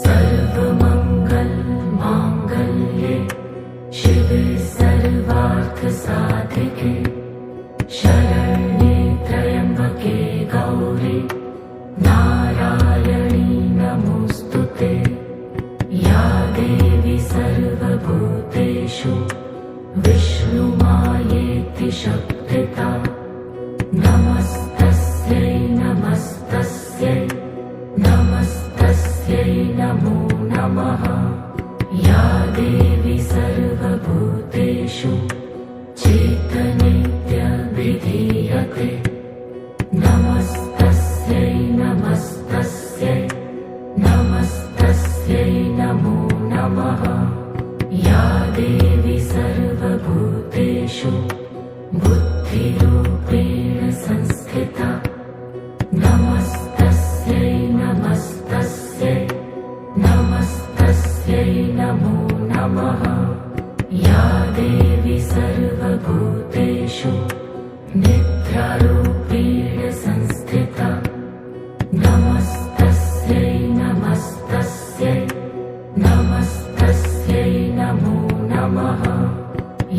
सर्वमंगल मांगल्ये शिवे सर्वार्थ साधिके शरण्ये त्र्यंबके गौरी नारायणी नमोस्तुते। या देवी सर्वभूतेषु विष्णुमायेति शक्तिता नमस्तस्यै नमस्तस्यै नमस्तस्यै नमो नमः। या देवी सर्वभूतेषु चेतनेत्यभिधीयते नमस्तस्यै नमस्तस्यै नमस्तस्यै नमो नमः। या देवी सर्वभूतेषु बुद्धिरूपेण संस्थिता नमस्तस्यै नमस्तस्यै नमस्तस्यै नमो नमः। या देवी सर्वभूतेषु निद्रारूपेण संस्थिता नमस्तस्यै नमस्तस्यै नमस्तस्यै नमो नमः।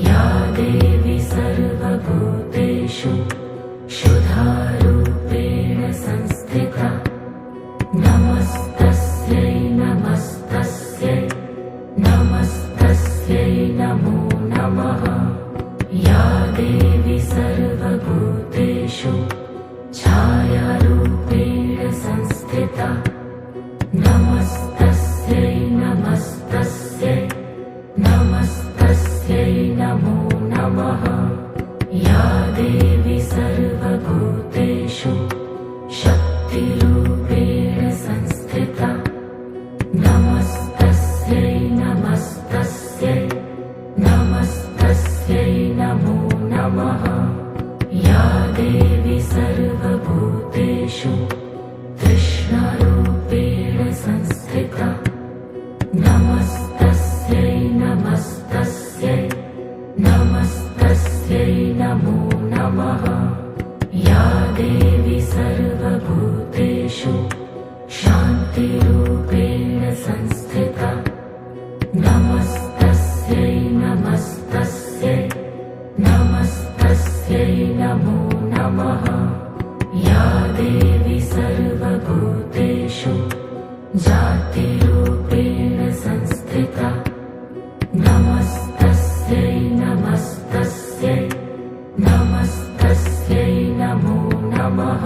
या देवी सर्वभूतेषु शुद्धारूपेण संस्थिता नमस्तस्यै नमस्तस्यै नमस्तस्यै नमो नमः। या देवी सर्वभूतेषु छायारूपेण संस्थिता नमस्तस्यै नमस्तस्यै नमस्तस्यै नमो नमः। या देवी सर्वभूतेषु शक्तिरूपेण संस्थिता नमस्तस्यै नमस्तस्यै नमस्तस्यै नमो नमः। या देवी सर्वभूतेषु तृष्णारूपेण संस्थिता नमस्तस्यै नमस्तस्यै नमस्तस्यै नमो नमः। या देवी सर्वभूतेषु शान्तिरूपेण संस्थिता नमस्तस्यै नमस्तस्यै नमस्तस्यै नमो नमः। या देवी सर्वभूतेषु जातिरूपेण संस्थिता नमस्तस्यै नमस्तस्यै नमस्तस्यै नमो नमः।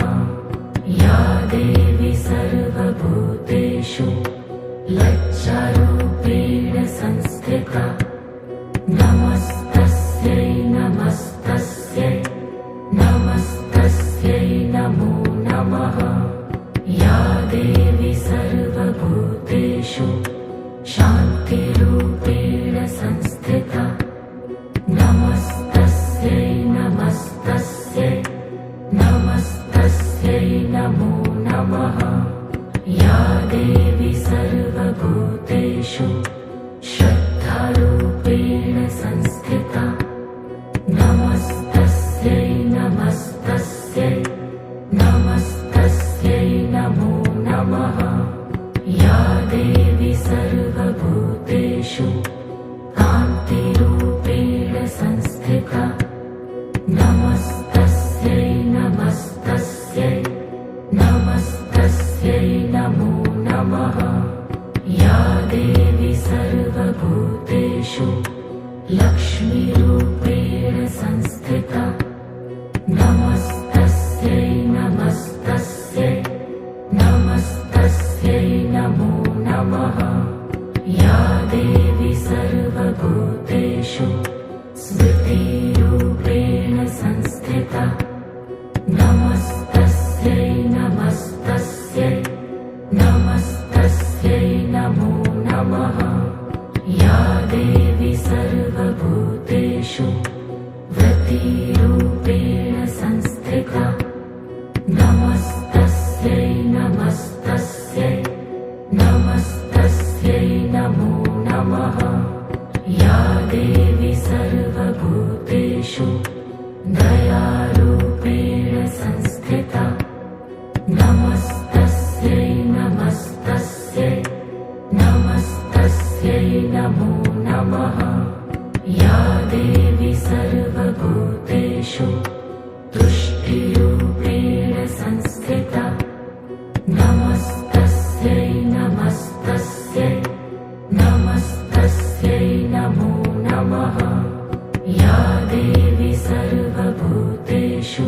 या देवी सर्वभूतेषु लज्जारूपेण संस्थिता नमस्तस्यै नमस्तस्यै नमस्तस्यै नमो नमः। या देवी सर्वभूतेषु शान्तिरूपेण संस्थिता नमस्तस्यै नमस्तस्यै नमस्तस्यै नमो नमः। या देवी सर्वभूतेषु श्रद्धारूपेण संस्थिता नमस्तस्यै नमस्तस्यै नमस्तस्यै नमो नमः। या देवी सर्वभूतेषु कान्तिरूपेण संस्थिता नमस्तस्यै नमस्तस्यै नमस्तस्यै नमो नमः। या देवी सर्वभूतेषु लक्ष्मीरूपेण संस्थिता नमस्तस्यै नमस्तस्यै नमस्तस्यै नमो नमः। या देवी सर्वभूतेषु स्मृतिरूपेण संस्थिता नमस्तस्यै नमस्तस्यै नमस्तस्यै नमो नमः। या देवी सर्वभूतेषु व्रतिरूपेण संस्थिता नमस्तस्यै नमस्तस्यै नमस्तस्यै नमो नमः। या देवी सर्वभूतेषु दयारूपेण संस्थिता नमस्तस्यै नमस्तस्यै नमस्तस्यै नमो नमः या देवी सर्वभूतेषु तुष्टिरूपेण संस्थिता नमस्तस्यै नमस्तस्यै नमस्तस्यै नमो नमः या देवी सर्वभूतेषु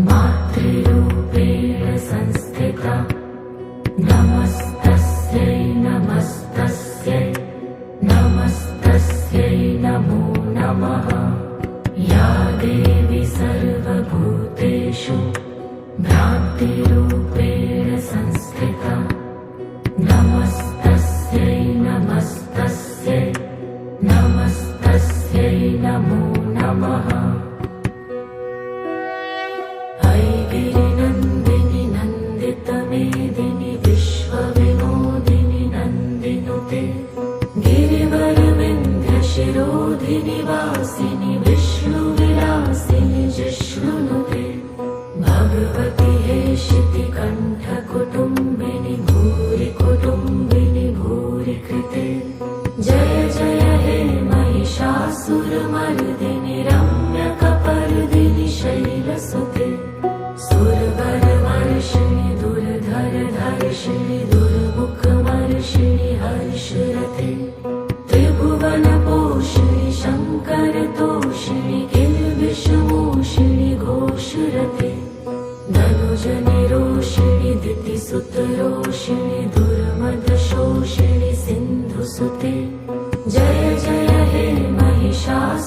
मातृरूपेण संस्थिता नमस्तस्यै नमस्तस्यै नमस्तस्यै नमो नमः या देवी सर्वभूतेषु भ्रान्तिरूपेण संस्थिता नमस्तस्यै नमस्तस्यै नमस्तस्यै नमो नमः ऐगिरिनन्दिनि नन्दितमेदिनि विश्वविनोदिनि नन्दिनुते गिरिवरविन्ध्यशिरोधिनि वासिनि विष्णुविलासिनि जिष्णुनुते भगवति हेशितिकण्ठकुटुम्बिनि भूरि कुटुम्बिनि भूरि कृते जय जय हे महिषासुरमर्दिनि रम्यकपर्दिनि शैलसुते सुरवरवर्षिणि दुर्धरधर्षिणि दुर्मुखमर्षिणि हर्षरते त्रिभुवनपोषिणि शङ्करतोषिणि किल्बिषमोषिणि घोषरते धनुजनिरोषिणि दितिसुतरोषिणि दुर्मदशोषिणि सिन्धुसुते जय जय हे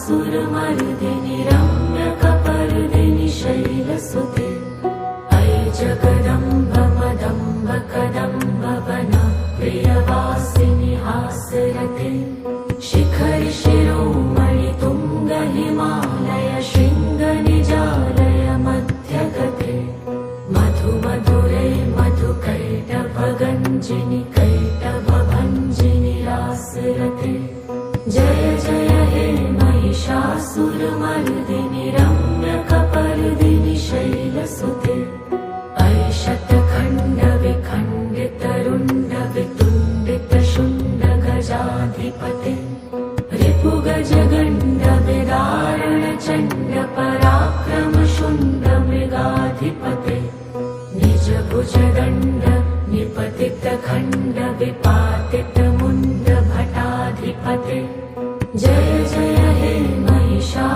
महिषासुरमर्दिनि रम्यकपर्दिनि शैलसुते ऐ जगदम्ब मदम्ब कदम्ब वन प्रियवासिनि हासरते शिखरि शिरोमणि तुङ्ग हिमालय शृङ्गनिजालय मध्यगते मधु मधुरे मधुकैटभगञ्जिनि कैटभभञ्जिनि रासरते जय जय हे महिषासुरमर्दिनि रम्यकपर्दिनि शैलसुते ऐ शतखण्डविखण्डितरुण्डवितुण्डितशुण्ड गजाधिपते रिपुगजगण्डविदारणचण्ड पराक्रमशुण्ड मृगाधिपते निजभुजदण्ड निपतितखण्ड विपातितमुण्ड भटाधिपते जय जय हे महिषासुरमर्दिनि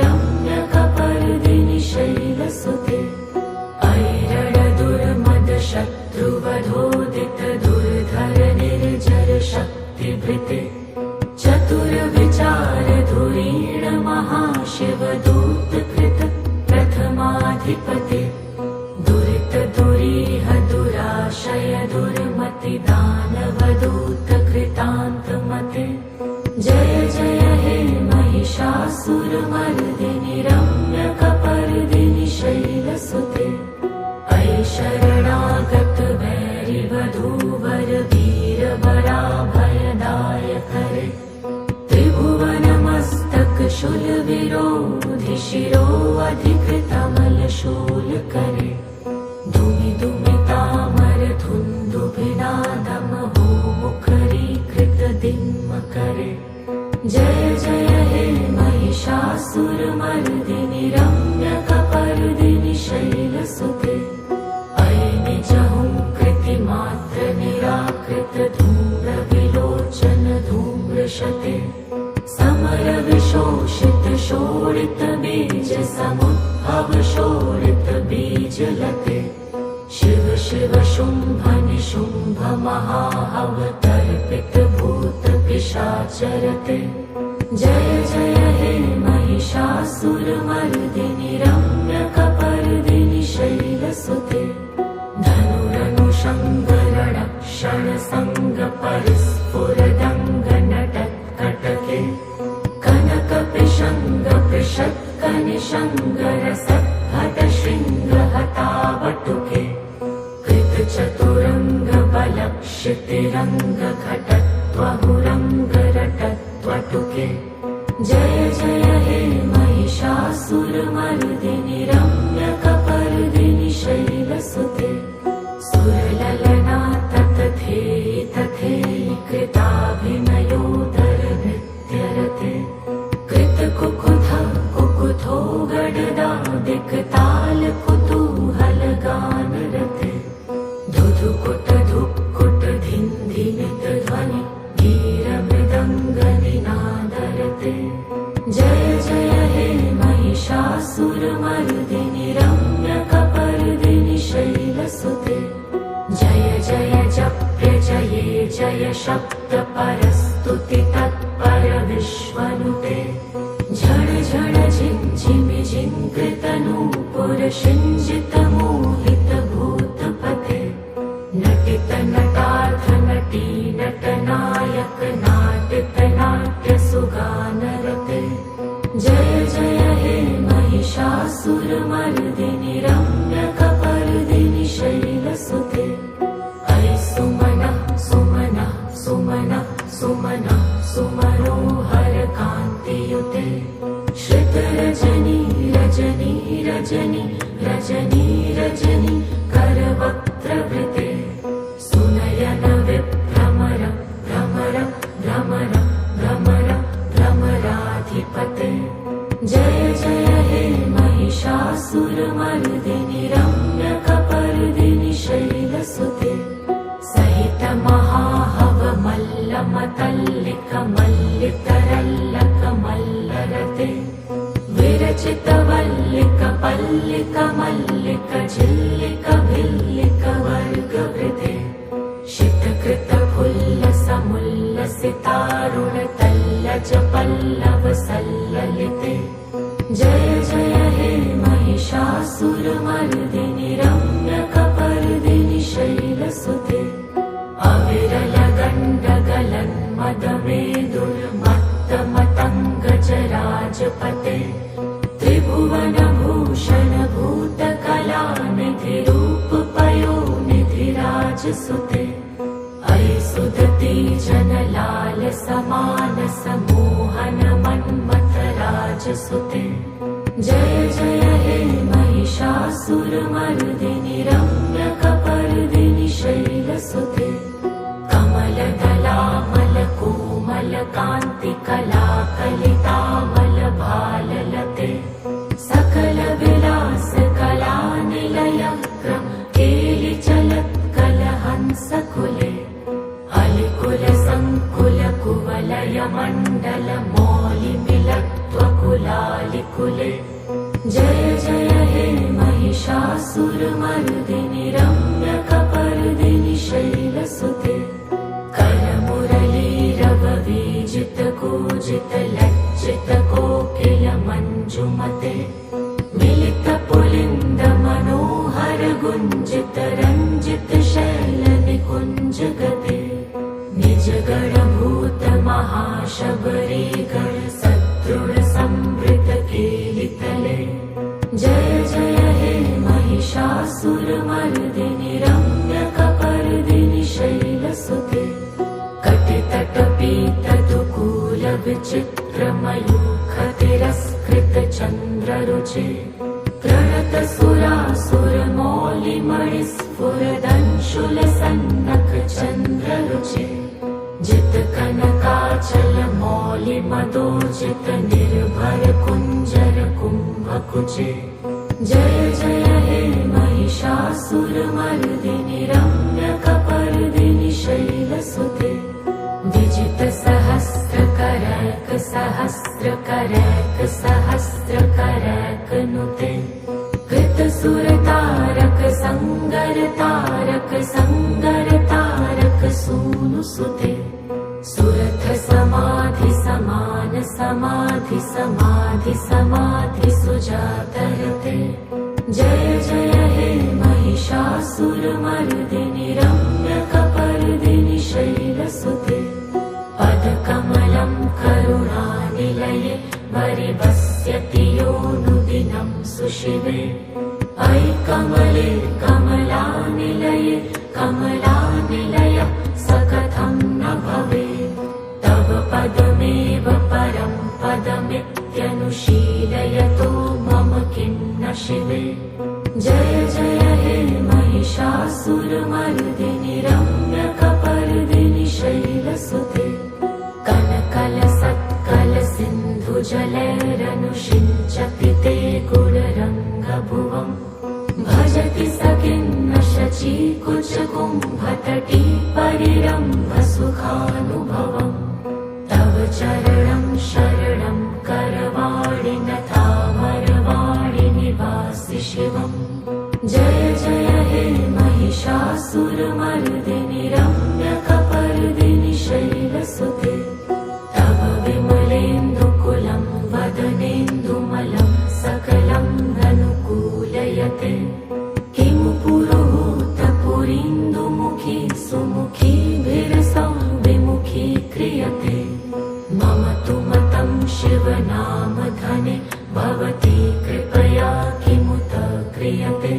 रम्यकपर्दिनि शैलसुते ऐरणदुर्मदशत्रुवधोदित दुर्धर निर्जर शक्तिभृते चतुरविचारधुरीण महाशिवदूतकृत प्रथमाधिपते दुरितदुरीह दुराशय दुर्मति दानवदूतकृतान्तमते जय जय हे महिषासुरमर्दिनि रम्यकपर्दिनि शैलसुते ऐ शरणागत वैरिवधूवर वीरवराभयदायकरे त्रिभुवनमस्तक शूलविरोधि शिरोऽधिकृतमलशूलकरे दुमि दुमितामर धुन्दुभिनादमहो मुखरीकृतदिम्मकरे जय जय हे महिषासुरमर्दिनि रम्यकपर्दिनि शैलसुते ऐ निजहुङ्कृतिमात्र निराकृत धूम्रविलोचन धूम्रशते समरविशोषित शोणित बीज समुद्भव शोणित बीजलते शिव शिव शुम्भ निशुम्भ महाहवतर्पित भूत पिशाचरते जय जय हे महिषासुरमर्दिनि रम्यकपर्दिनि शैलसुते धनुरनुषङ्गरणक्षणसङ्ग परिस्फुरदङ्गनटत्कटके कनकपिशङ्गपृषत्कनिशङ्गरसद्भटशृङ्गहतावटुके कृतचतुरङ्गबलक्षितिरङ्गघटत्वहुरङ्गरटत्वटुके एकताल कुतूहल गान रते धुधुकुट धुक्कुट धिन्धिमित ध्वनि धीर मृदंग निनादरते जय जय हे महिषासुरमर्दिनि रम्यकपर्दिनि शैलसुते जय जय जप्य जये जय शब्द परस्तुति तत्पर विश्वनुते झण झण झिंझिमि झिंकृतनूपुर शिंजित मोहित भूतपते नटित नटार्थ नटी नटनायक नाटित नाट्य सुगानरते जय जय हे महिषासुरमर्दिनि रम्यकपर्दिनि शैलसुते अयि सुमनः सुमनः सुमनः सुमनः सुमनोहर कान्तियुते श्रितरजनी रजनी रजनी रजनी रजनी करवक्त्रवृते सुनयन विभ्रमर भ्रमर भ्रमर भ्रमर भ्रमराधिपते जय जय हे महिषासुरमर्दिनि रम्यकपर्दिनि शैलसुते सहित महाहव मल्ल मतल्लिक मल्लितरल्लक मल्लरते विरचित वल्लिक पल्लिक मल्लिक झिल्लिक भिल्लिक वर्गवृते शितकृत फुल्ल समुल्लसितारुण तल्लज पल्लव सल्ललिते जय जय हे महिषासुरमर्दिनि रम्यकपर्दिनि शैलसुते अविरल गण्डगलन् मदमेदुर्मत्तमतङ्गजराजपते त्रिभुवनभूषण भूतकलानिधि रूपपयोनिधिराजसुते अयि सुदती जनलाल समानस मोहन मन्मथराजसुते जय जय हे महिषासुरमर्दिनि रम्यकपर्दिनि शैलसुते कमलदलामल कोमल कान्ति कलाकलितामल भाललते सकल विलास कलानिलय क्रम केलि चलत् कलहंसकुले अलिकुल संकुल कुवलय मण्डल मौलिमिलत्वकुलालिकुले जय जय हे महिषासुरमर्दिनि रम्यकपर्दिनि शैलसुते करमुरलीरववीजित कूजित लज्जित कोकिल मञ्जुमते मिलित पुलिन्द मनोहर गुञ्जित रञ्जित शैल निकुञ्ज गते निज गणभूत महाशबरी गण सदृढ संवृत केलितले जय जय हे महिषासुरमर्दिनि रम्यकपर्दिनि शैलसुते कटितटपीतदुकूल विचित्र मयूखतिरस्कृत चन्द्ररुचे प्रणत सुरासुरमौलिमणिस्फुरदंशुल सन्नक चन्द्ररुचे जित कनकाचल मौलि मदोजित निर्भर कुंजर कुंभकुचे जय जय हे महिषासुरमर्दिनि रम्यकपर्दिनि शैलसुते विजित सहस्र करैक सहस्र करैक सहस्र करैक नुते कृत सुर तारक संगर तारक संगर तारक सूनु सुते सुरथ समाधि समान समाधि समाधि समाधि सुजातरते जय जय हे महिषासुरमर्दिनि रम्यकपर्दिनि शैलसुते पदकमलं करुणानिलये वरिवस्यति योऽनुदिनं सुशिवे अयि कमले कमलानिलये कमलानिलय सकथं न भवेत् तव पदमेव परं पदमित्यनुशीलयतो मम किं न शिवे जय जय हे महिषासुरमर्दिनि रम्यकपर्दिनि शैलसुते कनकलसत्कल सिन्धुजलैरनुषिञ्चति ते गुणरङ्ग कुम्भतटी परिरम्भसुखानुभवम् तव चरणं शरणं करवाणि नथामरवाणि निवासि शिवम् जय जय हे महिषासुरमर्दिनि रम्यकपर्दिनि शैलसुते तव विमलेन्दुकुलं वदनेन्दुमलं सकलं धनुकूलयते किमु पुरोहूतपुरीन्दुमुखी सुमुखी विमुखी क्रियते मम तु मतं शिवनामधने भवती कृपया किमुत क्रियते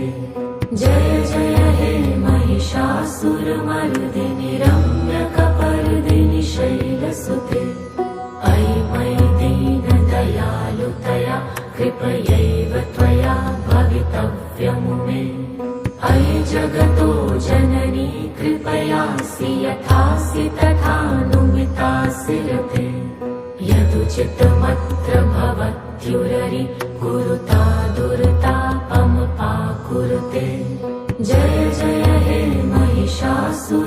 जय जय हे महिषासुरमर्दिनि रम्यकपर्दिनि शैलसुते अयि मयि दीनदयालुतया कृपयैव त्वया भवितव्यमुमे अयि जगतो जननी कृपयासि यथासि तथानुमितासि रते यदुचितमत्र भवत्युररि कुरुता दुर्तापमपाकुरुते जय जय हे महिषासुरमर्दिनि